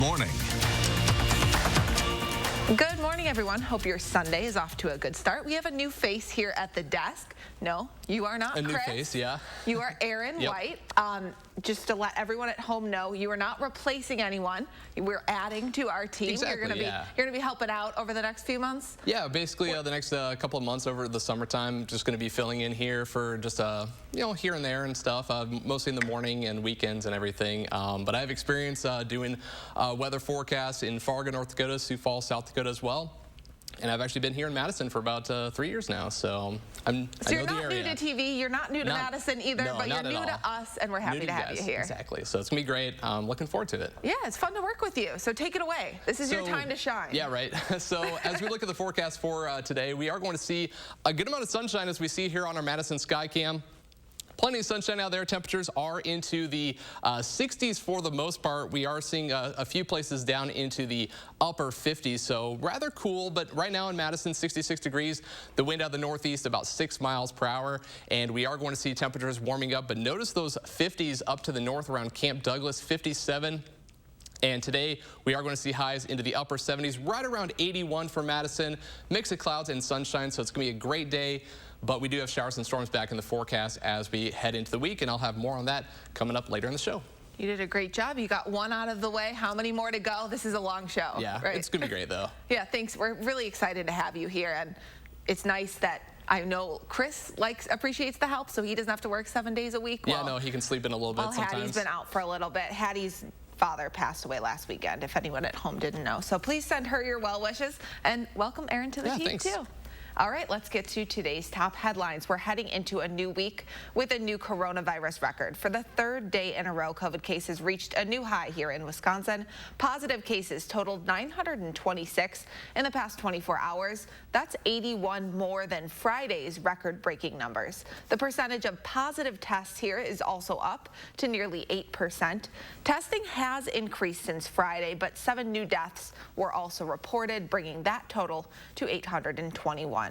Morning. Good morning, everyone. Hope your Sunday is off to a good start. We have a new face here at the desk. No, you are not A Chris. new face, yeah. You are Aaron White. Just to let everyone at home know, you are not replacing anyone. We're adding to our team. Exactly, you're gonna be helping out over the next few months. Yeah, basically the next couple of months over the summertime, just going to be filling in here for just here and there and stuff, mostly in the morning and weekends and everything. But I have experience doing weather forecasts in Fargo, North Dakota, Sioux Falls, South Dakota as well. And I've actually been here in Madison for about 3 years now, so I know the area. You're not new to TV, you're not new to Madison either, no, but you're new to us, and we're happy to have you here. Exactly, so it's going to be great. I'm looking forward to it. Yeah, it's fun to work with you, so take it away. This is your time to shine. Yeah, right. So as we look at the forecast for today, we are going to see a good amount of sunshine as we see here on our Madison sky cam. Plenty of sunshine out there. Temperatures are into the 60s for the most part. We are seeing a few places down into the upper 50s, so rather cool. But right now in Madison, 66 degrees. The wind out of the northeast about 6 miles per hour, and we are going to see temperatures warming up. But notice those 50s up to the north around Camp Douglas, 57. And today, we are going to see highs into the upper 70s, right around 81 for Madison. Mix of clouds and sunshine, so it's going to be a great day. But we do have showers and storms back in the forecast as we head into the week, and I'll have more on that coming up later in the show. You did a great job. You got one out of the way. How many more to go? This is a long show. Yeah, right? It's going to be great, though. Yeah, thanks. We're really excited to have you here, and it's nice that I know Chris appreciates the help, so he doesn't have to work 7 days a week. Yeah, no, he can sleep in a little bit sometimes. Hattie's been out for a little bit. Hattie's father passed away last weekend, if anyone at home didn't know. So please send her your well wishes, and welcome Aaron to the team, too. All right, let's get to today's top headlines. We're heading into a new week with a new coronavirus record. For the third day in a row, COVID cases reached a new high here in Wisconsin. Positive cases totaled 926 in the past 24 hours. That's 81 more than Friday's record-breaking numbers. The percentage of positive tests here is also up to nearly 8%. Testing has increased since Friday, but 7 new deaths were also reported, bringing that total to 821.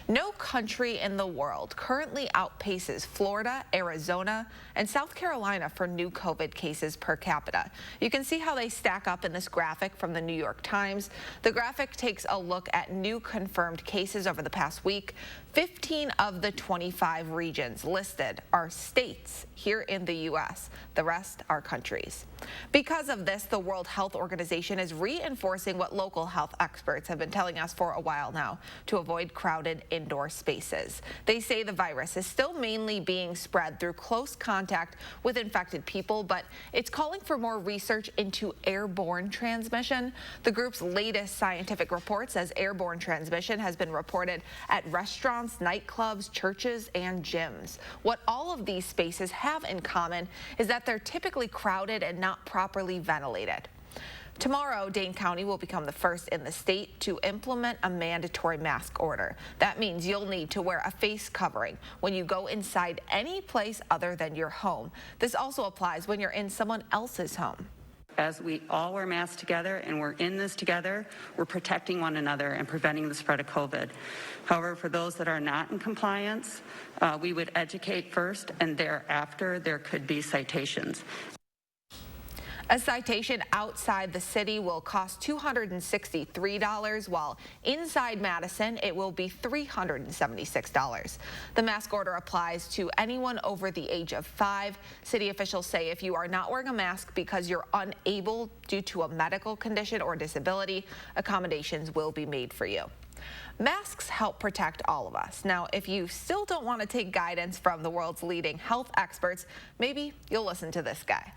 No country in the world currently outpaces Florida, Arizona, and South Carolina for new COVID cases per capita. You can see how they stack up in this graphic from the New York Times. The graphic takes a look at new confirmed cases over the past week. 15 of the 25 regions listed are states here in the U.S. The rest are countries. Because of this, the World Health Organization is reinforcing what local health experts have been telling us for a while now to avoid crowded indoor spaces. They say the virus is still mainly being spread through close contact with infected people, but it's calling for more research into airborne transmission. The group's latest scientific report says airborne transmission has been reported at restaurants, nightclubs, churches, and gyms. What all of these spaces have in common is that they're typically crowded and not properly ventilated. Tomorrow, Dane County will become the first in the state to implement a mandatory mask order. That means you'll need to wear a face covering when you go inside any place other than your home. This also applies when you're in someone else's home. As we all wear masks together and we're in this together, we're protecting one another and preventing the spread of COVID. However, for those that are not in compliance, we would educate first, and thereafter there could be citations. A citation outside the city will cost $263, while inside Madison it will be $376. The mask order applies to anyone over the age of 5. City officials say if you are not wearing a mask because you're unable due to a medical condition or disability, accommodations will be made for you. Masks help protect all of us. Now, if you still don't want to take guidance from the world's leading health experts, maybe you'll listen to this guy.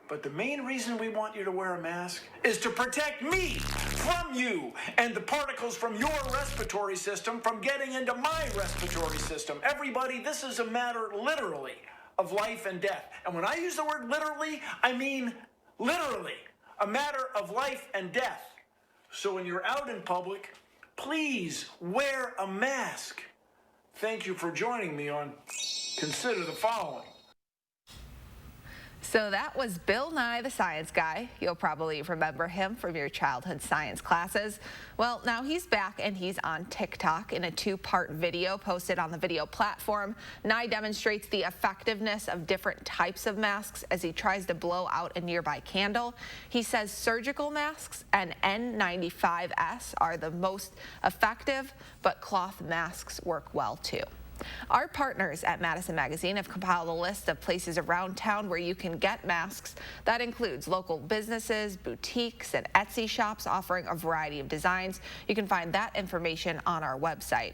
But the main reason we want you to wear a mask is to protect me from you and the particles from your respiratory system from getting into my respiratory system. Everybody, this is a matter literally of life and death. And when I use the word literally, I mean literally a matter of life and death. So when you're out in public, please wear a mask. Thank you for joining me on Consider the Following. So that was Bill Nye, the science guy. You'll probably remember him from your childhood science classes. Well, now he's back and he's on TikTok in a 2-part video posted on the video platform. Nye demonstrates the effectiveness of different types of masks as he tries to blow out a nearby candle. He says surgical masks and N95S are the most effective, but cloth masks work well too. Our partners at Madison Magazine have compiled a list of places around town where you can get masks. That includes local businesses, boutiques, and Etsy shops offering a variety of designs. You can find that information on our website.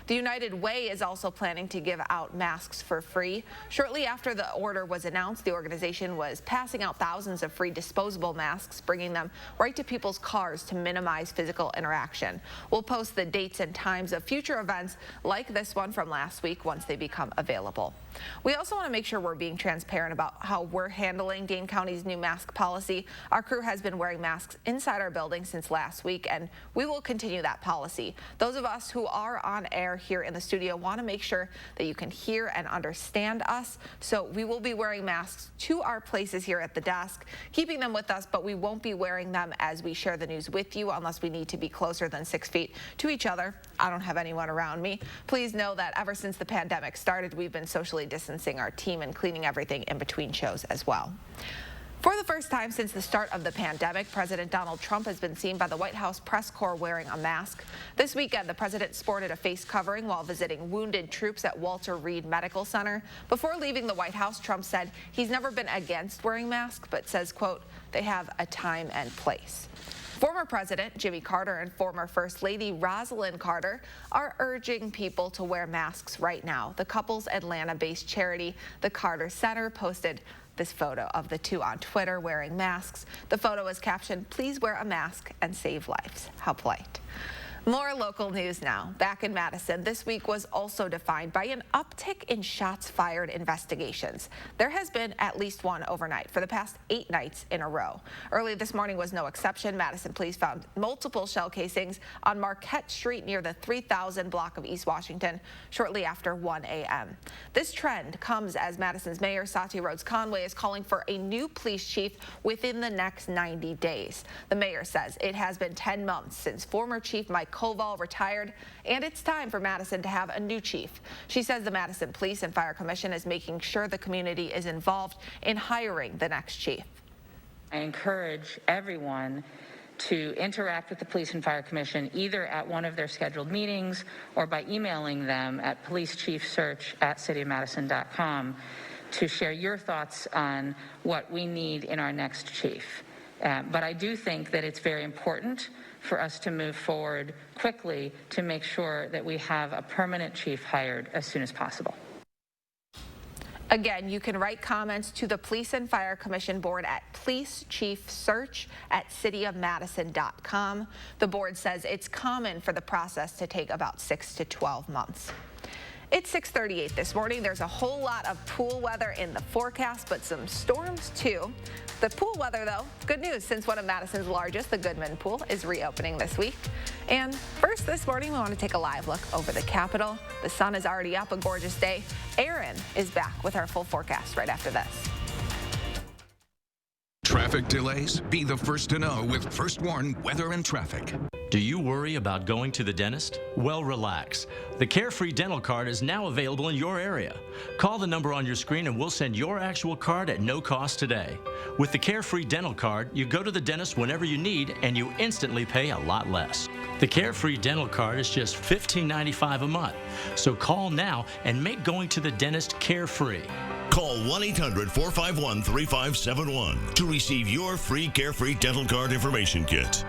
The United Way is also planning to give out masks for free. Shortly after the order was announced, the organization was passing out thousands of free disposable masks, bringing them right to people's cars to minimize physical interaction. We'll post the dates and times of future events like this one from last week once they become available. We also want to make sure we're being transparent about how we're handling Dane County's new mask policy. Our crew has been wearing masks inside our building since last week, and we will continue that policy. Those of us who are on air here in the studio want to make sure that you can hear and understand us, so we will be wearing masks to our places here at the desk, keeping them with us, but we won't be wearing them as we share the news with you unless we need to be closer than 6 feet to each other. I don't have anyone around me. Please know that ever since the pandemic started, we've been socially distancing our team and cleaning everything in between shows as well. For the first time since the start of the pandemic, President Donald Trump has been seen by the White House press corps wearing a mask. This weekend, the president sported a face covering while visiting wounded troops at Walter Reed Medical Center. Before leaving the White House, Trump said he's never been against wearing masks, but says, quote, they have a time and place. Former President Jimmy Carter and former First Lady Rosalind Carter are urging people to wear masks right now. The couple's Atlanta-based charity, the Carter Center, posted this photo of the two on Twitter wearing masks. The photo is captioned, "Please wear a mask and save lives." How polite. More local news now. Back in Madison, this week was also defined by an uptick in shots fired investigations. There has been at least one overnight for the past 8 nights in a row. Early this morning was no exception. Madison police found multiple shell casings on Marquette Street near the 3000 block of East Washington shortly after 1 a.m. This trend comes as Madison's mayor, Satyros Conway, is calling for a new police chief within the next 90 days. The mayor says it has been 10 months since former Chief Mike Koval retired, and it's time for Madison to have a new chief. She says the Madison Police and Fire Commission is making sure the community is involved in hiring the next chief. I encourage everyone to interact with the Police and Fire Commission either at one of their scheduled meetings or by emailing them at policechiefsearch@cityofmadison.com to share your thoughts on what we need in our next chief. But I do think that it's very important for us to move forward quickly to make sure that we have a permanent chief hired as soon as possible. Again, you can write comments to the Police and Fire Commission board at policechiefsearch@cityofmadison.com. The board says it's common for the process to take about 6 to 12 months. It's 6:38 this morning. There's a whole lot of pool weather in the forecast, but some storms too. The pool weather, though, good news since one of Madison's largest, the Goodman Pool, is reopening this week. And first this morning, we want to take a live look over the Capitol. The sun is already up, a gorgeous day. Aaron is back with our full forecast right after this. Traffic delays? Be the first to know with First Warn Weather and Traffic. Do you worry about going to the dentist? Well, relax. The Carefree Dental Card is now available in your area. Call the number on your screen and we'll send your actual card at no cost today. With the Carefree Dental Card, you go to the dentist whenever you need and you instantly pay a lot less. The Carefree Dental Card is just $15.95 a month. So call now and make going to the dentist carefree. Call 1-800-451-3571 to receive your free Carefree Dental Card information kit.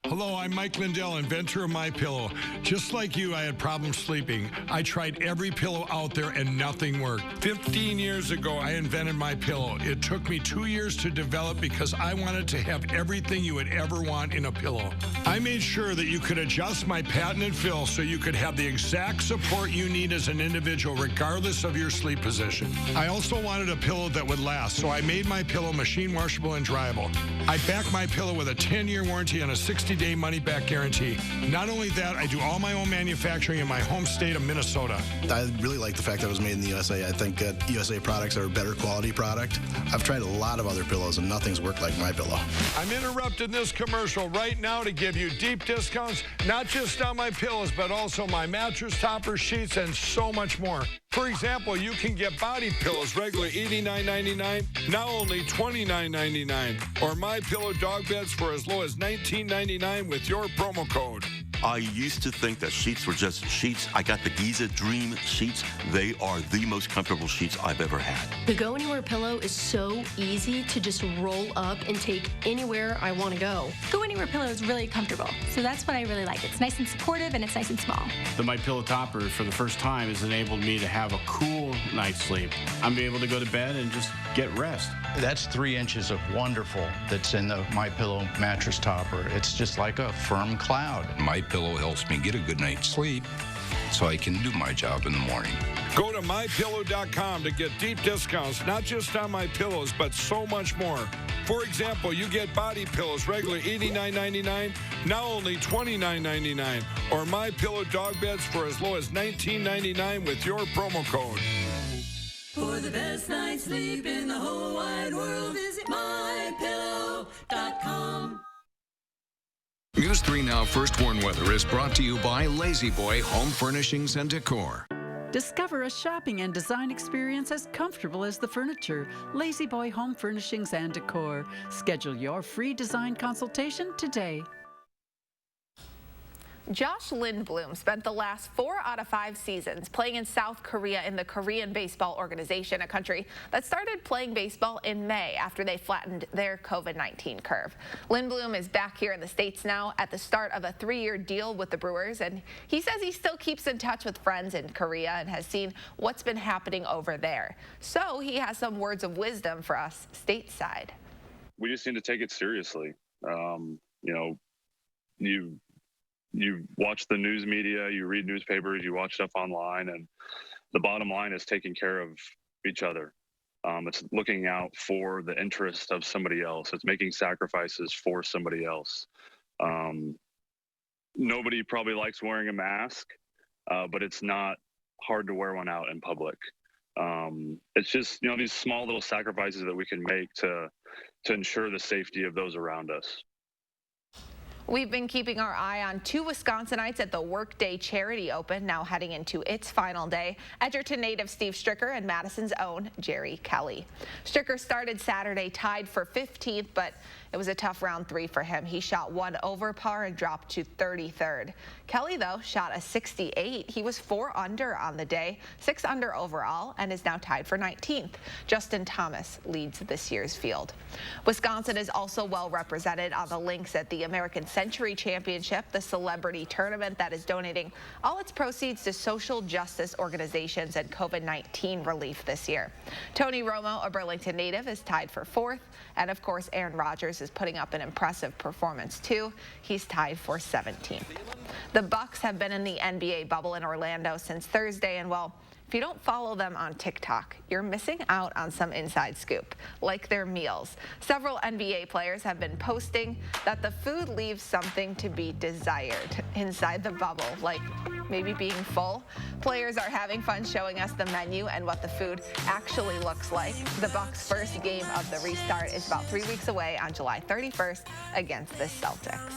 Hello, I'm Mike Mendel, inventor of MyPillow. Just like you, I had problems sleeping. I tried every pillow out there and nothing worked. 15 years ago, I invented MyPillow. It took me 2 years to develop because I wanted to have everything you would ever want in a pillow. I made sure that you could adjust my patented fill so you could have the exact support you need as an individual, regardless of your sleep position. I also wanted a pillow that would last, so I made MyPillow machine washable and dryable. I back MyPillow with a 10-year warranty and a 60 60-day money-back guarantee. Not only that, I do all my own manufacturing in my home state of Minnesota. I really like the fact that it was made in the USA. I think that USA products are a better quality product. I've tried a lot of other pillows, and nothing's worked like my pillow. I'm interrupting this commercial right now to give you deep discounts, not just on my pillows, but also my mattress toppers, sheets, and so much more. For example, you can get body pillows regular $89.99, now only $29.99, or My Pillow dog beds for as low as $19.99 with your promo code. I used to think that sheets were just sheets. I got the Giza Dream sheets. They are the most comfortable sheets I've ever had. The Go Anywhere pillow is so easy to just roll up and take anywhere I want to go. Go Anywhere pillow is really comfortable, so that's what I really like. It's nice and supportive, and it's nice and small. The My Pillow topper, for the first time, has enabled me to have a cool night's sleep. I'm able to go to bed and just get rest. That's 3 inches of wonderful that's in the My Pillow mattress topper. It's just like a firm cloud. My Pillow helps me get a good night's sleep so I can do my job in the morning. Go to MyPillow.com to get deep discounts, not just on my pillows, but so much more. For example, you get body pillows regular $89.99, now only $29.99, or My Pillow dog beds for as low as $19.99 with your promo code. For the best night's sleep in the whole wide world, visit MyPillow.com. News 3 Now First Warn Weather is brought to you by Lazy Boy Home Furnishings and Decor. Discover a shopping and design experience as comfortable as the furniture. Lazy Boy Home Furnishings and Decor. Schedule your free design consultation today. Josh Lindblom spent the last 4 out of 5 seasons playing in South Korea in the Korean Baseball Organization, a country that started playing baseball in May after they flattened their COVID-19 curve. Lindblom is back here in the States now at the start of a 3-year deal with the Brewers, and he says he still keeps in touch with friends in Korea and has seen what's been happening over there. So he has some words of wisdom for us stateside. We just need to take it seriously. You watch the news media, you read newspapers, you watch stuff online, and the bottom line is taking care of each other. It's looking out for the interest of somebody else. It's making sacrifices for somebody else. Nobody probably likes wearing a mask, but it's not hard to wear one out in public. It's just, these small little sacrifices that we can make to ensure the safety of those around us. We've been keeping our eye on 2 Wisconsinites at the Workday Charity Open, now heading into its final day. Edgerton native Steve Stricker and Madison's own Jerry Kelly. Stricker started Saturday tied for 15th, but it was a tough round 3 for him. He shot 1 over par and dropped to 33rd. Kelly, though, shot a 68. He was 4 under on the day, 6 under overall, and is now tied for 19th. Justin Thomas leads this year's field. Wisconsin is also well represented on the links at the American Century Championship, the celebrity tournament that is donating all its proceeds to social justice organizations and COVID-19 relief this year. Tony Romo, a Burlington native, is tied for 4th. And of course, Aaron Rodgers is putting up an impressive performance too. He's tied for 17th. The Bucks have been in the NBA bubble in Orlando since Thursday, and well, if you don't follow them on TikTok, you're missing out on some inside scoop, like their meals. Several NBA players have been posting that the food leaves something to be desired inside the bubble, like maybe being full. Players are having fun showing us the menu and what the food actually looks like. The Bucks' first game of the restart is about 3 weeks away on July 31st against the Celtics.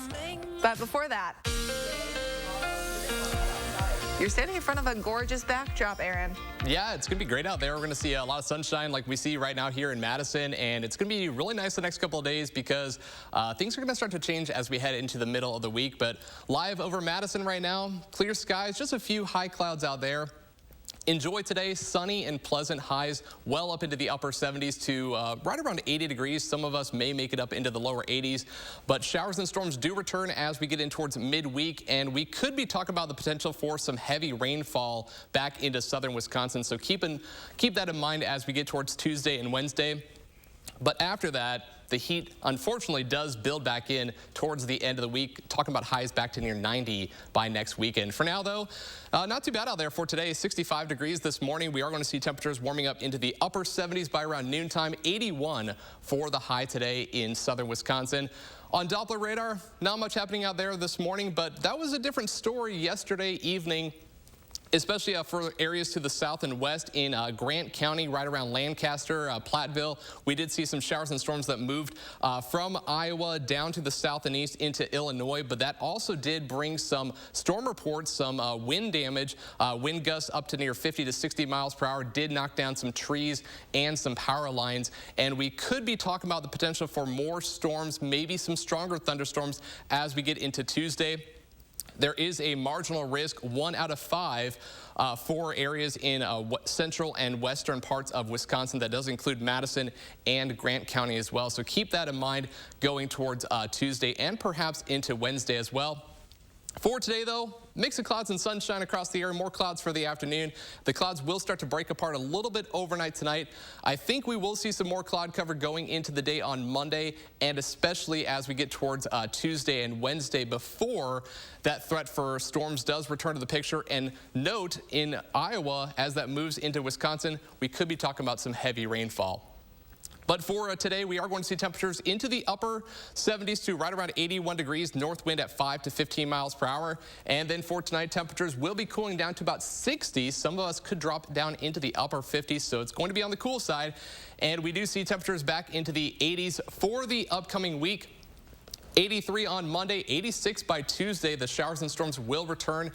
But before that, you're standing in front of a gorgeous backdrop, Aaron. Yeah, it's going to be great out there. We're going to see a lot of sunshine like we see right now here in Madison, and it's going to be really nice the next couple of days because things are going to start to change as we head into the middle of the week. But live over Madison right now, clear skies, just a few high clouds out there. Enjoy today, sunny and pleasant, highs well up into the upper 70s to right around 80 degrees. Some of us may make it up into the lower 80s, but showers and storms do return as we get in towards midweek, and we could be talking about the potential for some heavy rainfall back into southern Wisconsin. So keep that in mind as we get towards Tuesday and Wednesday. But after that, the heat, unfortunately, does build back in towards the end of the week, talking about highs back to near 90 by next weekend. For now, though, not too bad out there for today. 65 degrees this morning. We are going to see temperatures warming up into the upper 70s by around noontime. 81 for the high today in southern Wisconsin. On Doppler radar, not much happening out there this morning, but that was a different story yesterday evening, especially for areas to the south and west in Grant County, right around Lancaster, Platteville. We did see some showers and storms that moved from Iowa down to the south and east into Illinois, but that also did bring some storm reports, some wind damage. Wind gusts up to near 50 to 60 miles per hour did knock down some trees and some power lines, and we could be talking about the potential for more storms, maybe some stronger thunderstorms as we get into Tuesday. There is a marginal risk, 1 out of 5, for areas in central and western parts of Wisconsin. That does include Madison and Grant County as well. So keep that in mind going towards Tuesday and perhaps into Wednesday as well. For today, though, mix of clouds and sunshine across the area, more clouds for the afternoon. The clouds will start to break apart a little bit overnight tonight. I think we will see some more cloud cover going into the day on Monday, and especially as we get towards Tuesday and Wednesday before that threat for storms does return to the picture. And note, in Iowa, as that moves into Wisconsin, we could be talking about some heavy rainfall. But for today, we are going to see temperatures into the upper 70s to right around 81 degrees, north wind at 5 to 15 miles per hour. And then for tonight, temperatures will be cooling down to about 60. Some of us could drop down into the upper 50s, so it's going to be on the cool side. And we do see temperatures back into the 80s for the upcoming week. 83 on Monday, 86 by Tuesday. The showers and storms will return.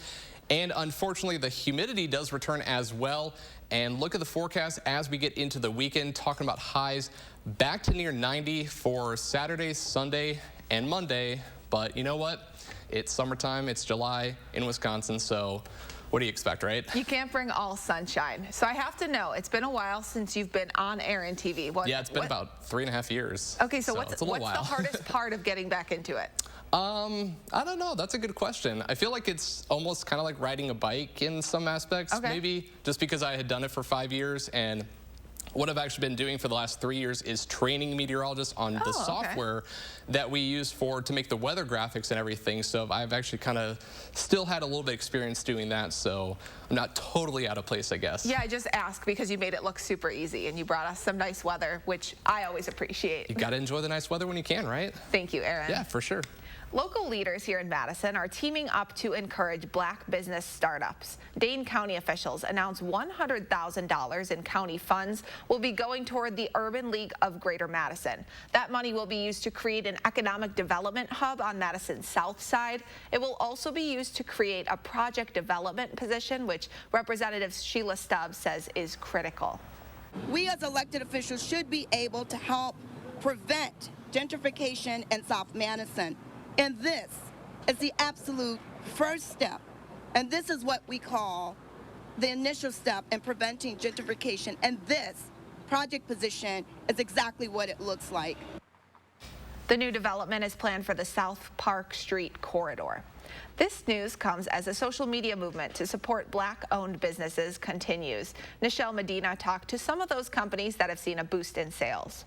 And unfortunately, the humidity does return as well. And look at the forecast as we get into the weekend, talking about highs back to near 90 for Saturday, Sunday, and Monday. But you know what? It's summertime. It's July in Wisconsin. So what do you expect, right? You can't bring all sunshine. So I have to know, it's been a while since you've been on air and TV. Yeah, it's been about 3.5 years. Okay, so what's the hardest part of getting back into it? I don't know. That's a good question. I feel like it's almost kind of like riding a bike in some aspects, maybe just because I had done it for 5 years. And what I've actually been doing for the last 3 years is training meteorologists on the software that we use to make the weather graphics and everything. So I've actually kind of still had a little bit of experience doing that. So I'm not totally out of place, I guess. Yeah, I just asked because you made it look super easy and you brought us some nice weather, which I always appreciate. You got to enjoy the nice weather when you can, right? Thank you, Aaron. Yeah, for sure. Local leaders here in Madison are teaming up to encourage black business startups. Dane County officials announced $100,000 in county funds will be going toward the Urban League of Greater Madison. That money will be used to create an economic development hub on Madison's south side. It will also be used to create a project development position, which Representative Sheila Stubbs says is critical. We as elected officials should be able to help prevent gentrification in South Madison. And this is the absolute first step. And this is what we call the initial step in preventing gentrification. And this project position is exactly what it looks like. The new development is planned for the South Park Street corridor. This news comes as a social media movement to support black-owned businesses continues. Nichelle Medina talked to some of those companies that have seen a boost in sales.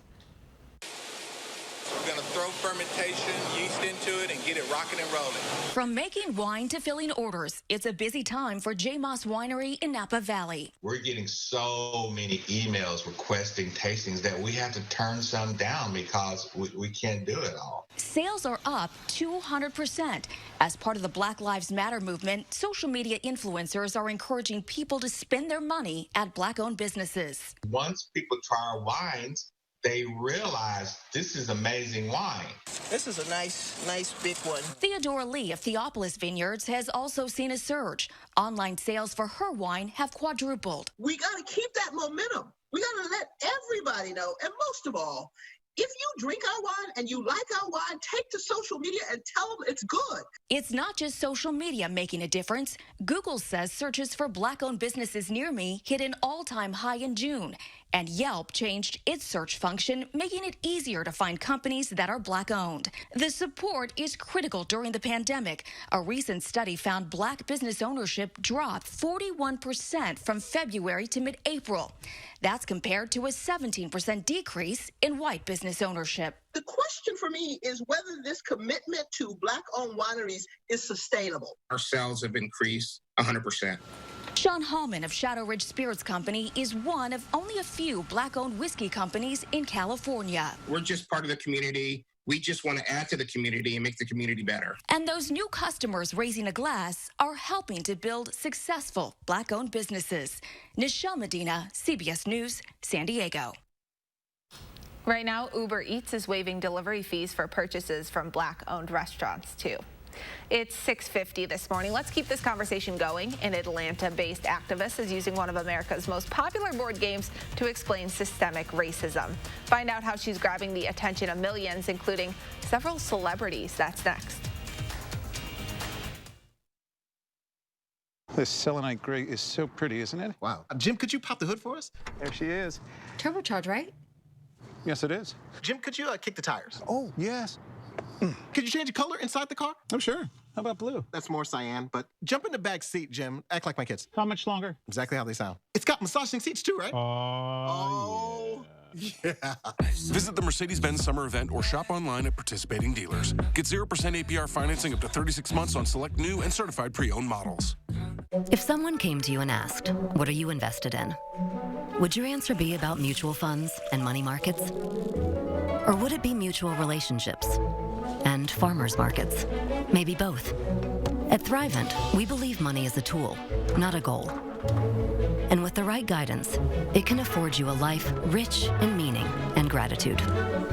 We're going to throw fermentation yeast into it and get it rocking and rolling. From making wine to filling orders, it's a busy time for J. Moss Winery in Napa Valley. We're getting so many emails requesting tastings that we have to turn some down because we can't do it all. Sales are up 200%. As part of the Black Lives Matter movement, social media influencers are encouraging people to spend their money at black-owned businesses. Once people try our wines, they realize this is amazing wine. This is a nice big one. Theodora Lee of Theopolis Vineyards has also seen a surge. Online sales for her wine have quadrupled. We got to keep that momentum. We got to let everybody know. And most of all, if you drink our wine and you like our wine, take to social media and tell them it's good. It's not just social media making a difference. Google says searches for black-owned businesses near me hit an all-time high in June. And Yelp changed its search function, making it easier to find companies that are black-owned. The support is critical during the pandemic. A recent study found black business ownership dropped 41% from February to mid-April. That's compared to a 17% decrease in white business ownership. The question for me is whether this commitment to black-owned wineries is sustainable. Our sales have increased 100%. Sean Hallman of Shadow Ridge Spirits Company is one of only a few black-owned whiskey companies in California. We're just part of the community. We just want to add to the community and make the community better. And those new customers raising a glass are helping to build successful Black-owned businesses. Nichelle Medina, CBS News, San Diego. Right now, Uber Eats is waiving delivery fees for purchases from Black-owned restaurants, too. It's 6:50 this morning. Let's keep this conversation going. An Atlanta-based activist is using one of America's most popular board games to explain systemic racism. Find out how she's grabbing the attention of millions, including several celebrities. That's next. This selenite gray is so pretty, isn't it? Wow. Jim, could you pop the hood for us? There she is. Turbocharged, right? Yes, it is. Jim, could you kick the tires? Oh, yes. Could you change the color inside the car? Oh, sure. How about blue? That's more cyan, but jump in the back seat, Jim. Act like my kids. How much longer? Exactly how they sound. It's got massaging seats too, right? Oh, yeah. Visit the Mercedes-Benz summer event or shop online at participating dealers. Get 0% APR financing up to 36 months on select new and certified pre-owned models. If someone came to you and asked, what are you invested in? Would your answer be about mutual funds and money markets? Or would it be mutual relationships and farmers markets? Maybe both. At Thrivent, we believe money is a tool, not a goal. And with the right guidance, it can afford you a life rich in meaning and gratitude.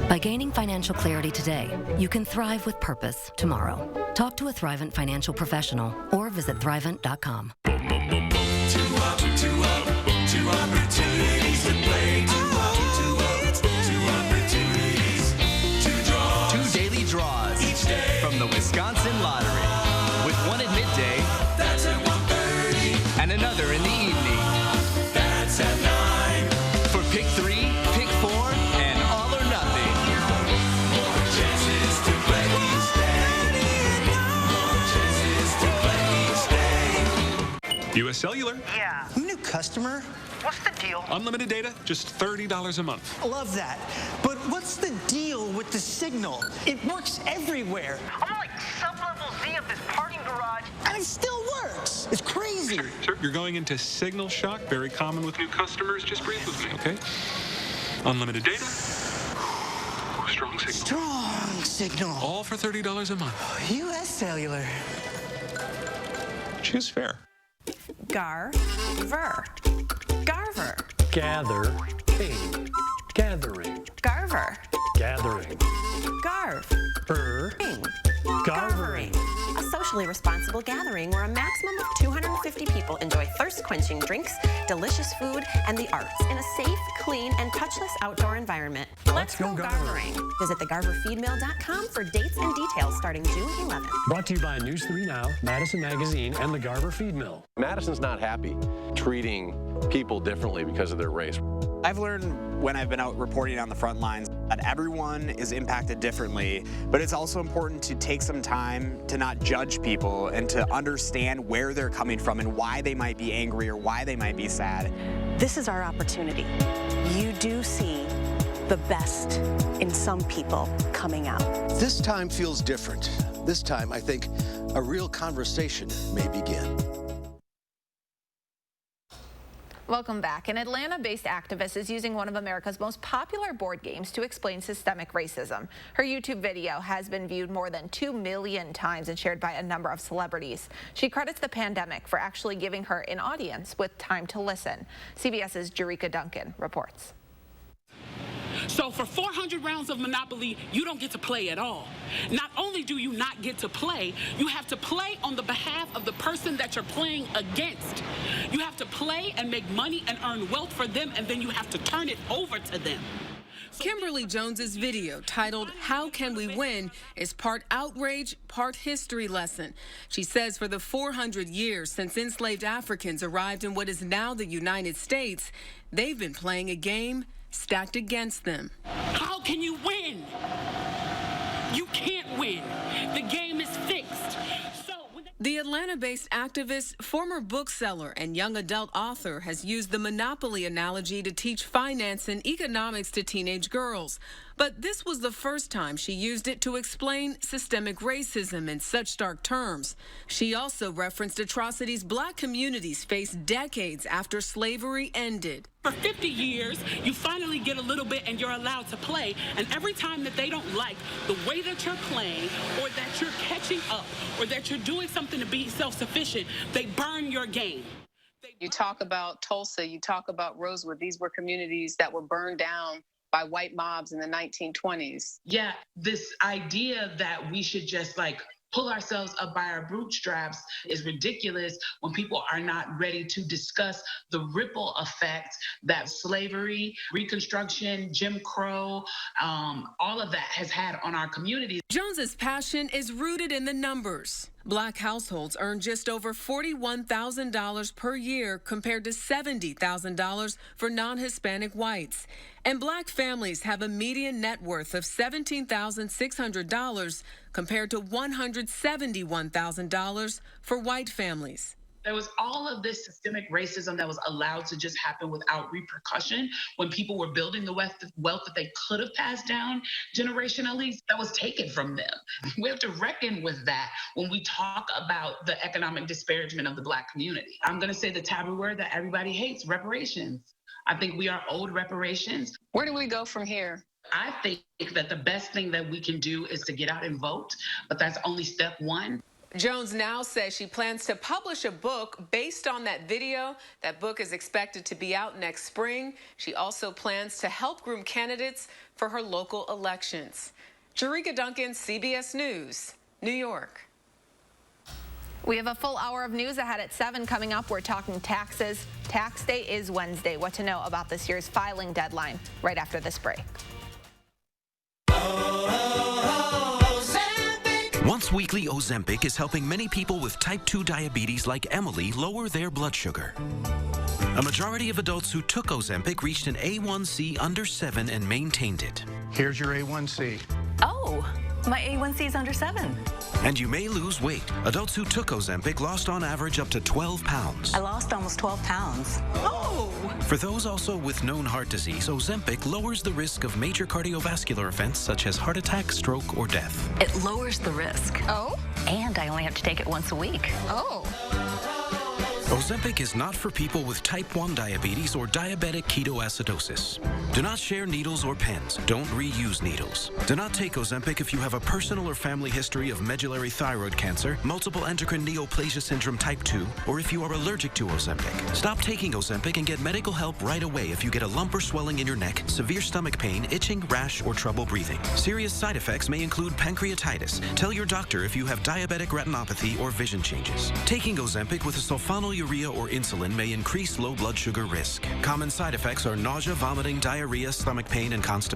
By gaining financial clarity today, you can thrive with purpose tomorrow. Talk to a Thrivent financial professional or visit Thrivent.com. Two opportunities to play. Two opportunities. Two draws. Two daily draws Each day. From the Wisconsin Lottery. With one at midday. That's at 1:30. And another in the evening. That's at 9. For pick 3, pick 4, and all or nothing. More chances to play each day. More chances to play each day. U.S. Cellular. Yeah. New customer? What's the deal? Unlimited data, just $30 a month. I love that. But what's the deal with the signal? It works everywhere. I'm like sub-level Z of this parking garage, and it still works. It's crazy. Sir, you're going into signal shock, very common with new customers. Just breathe with me, okay? Unlimited data. Strong signal. Strong signal. All for $30 a month. U.S. Cellular. Choose fair. Garver. Garver. Gather. Ing. Gathering. Garver. Gathering. Garv. Garvering. A socially responsible gathering where a maximum of 250 people enjoy thirst-quenching drinks, delicious food, and the arts in a safe, clean, and touchless outdoor environment. Let's go garvering. Visit thegarverfeedmill.com for dates and details starting June 11th. Brought to you by News 3 Now, Madison Magazine, and the Garver Feed Mill. Madison's not happy treating people differently because of their race. I've learned when I've been out reporting on the front lines that everyone is impacted differently, but it's also important to take some time to not judge people and to understand where they're coming from and why they might be angry or why they might be sad. This is our opportunity. You do see the best in some people coming out. This time feels different. This time, I think, a real conversation may begin. Welcome back. An Atlanta-based activist is using one of America's most popular board games to explain systemic racism. Her YouTube video has been viewed more than 2 million times and shared by a number of celebrities. She credits the pandemic for actually giving her an audience with time to listen. CBS's Jerika Duncan reports. So for 400 rounds of Monopoly, you don't get to play at all. Not only do you not get to play, you have to play on the behalf of the person that you're playing against. You have to play and make money and earn wealth for them, and then you have to turn it over to them. Kimberly Jones's video, titled "How Can We Win?" is part outrage, part history lesson. She says for the 400 years since enslaved Africans arrived in what is now the United States, they've been playing a game stacked against them. How can you win? You can't win. The game is fixed. The Atlanta-based activist, former bookseller, and young adult author has used the Monopoly analogy to teach finance and economics to teenage girls. But this was the first time she used it to explain systemic racism in such stark terms. She also referenced atrocities Black communities faced decades after slavery ended. For 50 years, you finally get a little bit and you're allowed to play. And every time that they don't like the way that you're playing or that you're catching up or that you're doing something to be self-sufficient, they burn your game. You talk about Tulsa, you talk about Rosewood. These were communities that were burned down by white mobs in the 1920s. Yeah, this idea that we should just pull ourselves up by our bootstraps is ridiculous when people are not ready to discuss the ripple effects that slavery, Reconstruction, Jim Crow, all of that has had on our communities. Jones's passion is rooted in the numbers. Black households earn just over $41,000 per year compared to $70,000 for non-Hispanic whites. And Black families have a median net worth of $17,600 compared to $171,000 for white families. There was all of this systemic racism that was allowed to just happen without repercussion when people were building the wealth that they could have passed down generationally that was taken from them. We have to reckon with that when we talk about the economic disparagement of the Black community. I'm going to say the taboo word that everybody hates, reparations. I think we are owed reparations. Where do we go from here? I think that the best thing that we can do is to get out and vote, but that's only step one. Jones now says she plans to publish a book based on that video. That book is expected to be out next spring. She also plans to help groom candidates for her local elections. Jerika Duncan, CBS News, New York. We have a full hour of news ahead at 7 coming up. We're talking taxes. Tax day is Wednesday. What to know about this year's filing deadline right after this break. Once weekly Ozempic is helping many people with type 2 diabetes like Emily lower their blood sugar. A majority of adults who took Ozempic reached an A1C under 7 and maintained it. Here's your A1C. Oh, my A1C is under 7. And you may lose weight. Adults who took Ozempic lost on average up to 12 pounds. I lost almost 12 pounds. Oh! For those also with known heart disease, Ozempic lowers the risk of major cardiovascular events such as heart attack, stroke, or death. It lowers the risk. Oh? And I only have to take it once a week. Oh. Ozempic is not for people with type 1 diabetes or diabetic ketoacidosis. Do not share needles or pens. Don't reuse needles. Do not take Ozempic if you have a personal or family history of medullary thyroid cancer, multiple endocrine neoplasia syndrome type 2, or if you are allergic to Ozempic. Stop taking Ozempic and get medical help right away if you get a lump or swelling in your neck, severe stomach pain, itching, rash, or trouble breathing. Serious side effects may include pancreatitis. Tell your doctor if you have diabetic retinopathy or vision changes. Taking Ozempic with a sulfonylurea or insulin may increase low blood sugar risk. Common side effects are nausea, vomiting, diarrhea, stomach pain, and constipation.